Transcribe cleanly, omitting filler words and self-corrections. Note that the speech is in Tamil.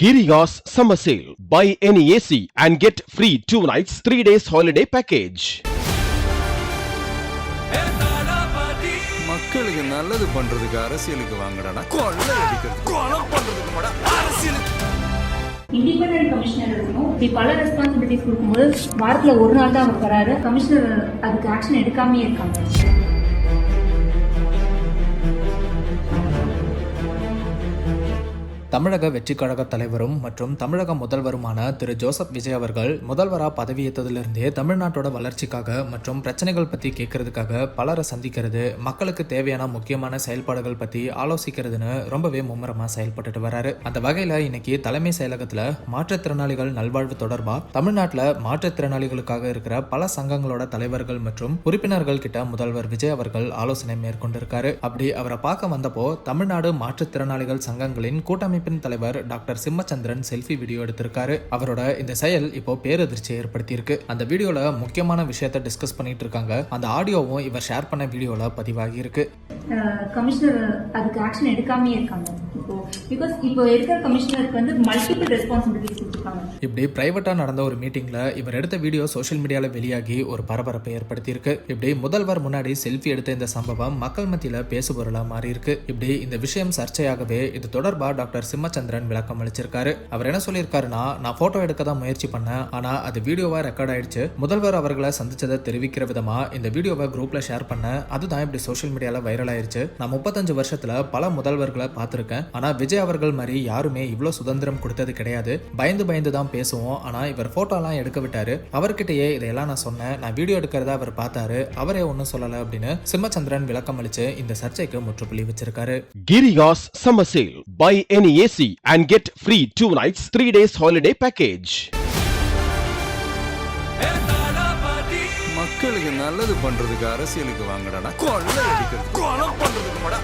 Giriya's summer sale. Buy any AC and get free 2 nights, 3 days holiday package. மக்களுக்கு நல்லது பண்றதுக்கு அரசியலுக்கு வாங்கடா, கொள்ளை அடிக்கிறது கொலை பண்றதுக்கு கூட அரசியலுக்கு. இண்டிபெண்டன்ட் கமிஷனர் இருக்கணும். இப்படி பல ரெஸ்பான்சிபிலிட்டிஸ் கொடுக்கும்போது வாரத்தில் ஒரு நாள் தான் அவர் வராரு. கமிஷனர் அதுக்கு ஆக்ஷன் எடுக்காமே இருக்காங்க. தமிழக வெற்றி கழக தலைவரும் மற்றும் தமிழக முதல்வருமான திரு ஜோசப் விஜய் அவர்கள் முதல்வராக பதவியேற்றதிலிருந்தே தமிழ்நாட்டோட வளர்ச்சிக்காக மற்றும் பிரச்சனைகள் பற்றி கேட்கறதுக்காக பலரை சந்திக்கிறது, மக்களுக்கு தேவையான முக்கியமான செயல்பாடுகள் பற்றி ஆலோசிக்கிறதுன்னு ரொம்பவே மும்முரமாக செயல்பட்டுட்டு வராரு. அந்த வகையில் இன்னைக்கு தலைமை செயலகத்தில் மாற்றுத்திறனாளிகள் நல்வாழ்வு தொடர்பாக தமிழ்நாட்டில் மாற்றுத்திறனாளிகளுக்காக இருக்கிற பல சங்கங்களோட தலைவர்கள் மற்றும் உறுப்பினர்கள் கிட்ட முதல்வர் விஜய் அவர்கள் ஆலோசனை மேற்கொண்டிருக்காரு. அப்படி அவரை பார்க்க வந்தப்போ தமிழ்நாடு மாற்றுத்திறனாளிகள் சங்கங்களின் கூட்டமைப்பு தலைவர் டாக்டர் சிம்மச்சந்திரன் செல்ஃபி வீடியோ எடுத்திருக்காரு. அவரோட இந்த செயல் இப்போ பேரதிர்ச்சியை ஏற்படுத்தி இருக்கு. அந்த வீடியோல முக்கியமான விஷயத்தை டிஸ்கஸ் பண்ணிட்டு இருக்காங்க. அந்த ஆடியோவும் இவர் ஷேர் பண்ண வீடியோல பதிவாகி இருக்கு. கமிஷனர் அதுக்கு ஆக்ஷன் எடுக்காமே இருக்காங்க. இப்போ இருக்கிற கமிஷனருக்கு வந்து மல்டிபிள் ரெஸ்பான்சிபிலிட்டிஸ் கொடுத்திருக்காங்க. இப்படி பிரைவேட்டா நடந்த ஒரு மீட்டிங்ல இவர் எடுத்த வீடியோ சோஷியல் மீடியால வெளியாகி ஒரு பரபரப்பை ஏற்படுத்தி இருக்கு. இப்படி முதல்வர் முன்னாடி செல்ஃபி எடுத்த இந்த சம்பவம் மக்கள் மத்தியில பேசுபொருளா மாறி இருக்கு. இப்படி இந்த விஷயம் சர்ச்சையாகவே இது தொடர்பா டாக்டர் சிம்மச்சந்திரன் விளக்கம் அளிச்சிருக்காரு. அவர் என்ன சொல்லியிருக்காருன்னா, நான் போட்டோ எடுக்க தான் முயற்சி பண்ணேன், ஆனா அது வீடியோவா ரெக்கார்ட் ஆயிடுச்சு. முதல்வர் அவர்களை சந்திச்சதை தெரிவிக்கிற விதமா இந்த வீடியோவை குரூப்ல ஷேர் பண்ண, அதுதான் இப்படி சோஷியல் மீடியால வைரல் ஆயிருச்சு. நான் 35 வருஷத்துல பல முதல்வர்களை பார்த்திருக்கேன், ஆனா விஜய் அவர்கள் மாதிரி யாருமே இவ்வளவு சுதந்திரம் கொடுத்தது கிடையாது. பயந்து தான் பேசுவோம், ஆனா இவர் போட்டோ எல்லாம் எடுக்க விட்டாரு. அவர்கிட்டயே இதையெல்லாம் நான் சொன்னேன், நான் வீடியோ எடுக்கிறதா அவர் பார்த்தாரு, அவரே ஒன்னும் சொல்லல அப்படின்னு சிம்மச்சந்திரன் விளக்கம் அளிச்சு இந்த சர்ச்சைக்கு முற்றுப்புள்ளி வச்சிருக்காரு. Giriya's summer sale. Buy any AC and get free 2 nights, 3 days holiday package. மக்களுக்கு நல்லது பண்றதுக்கு அரசியலுக்கு வாங்கடா, கொள்ளை அடிக்கிறது கொலை பண்றதுக்கு கூட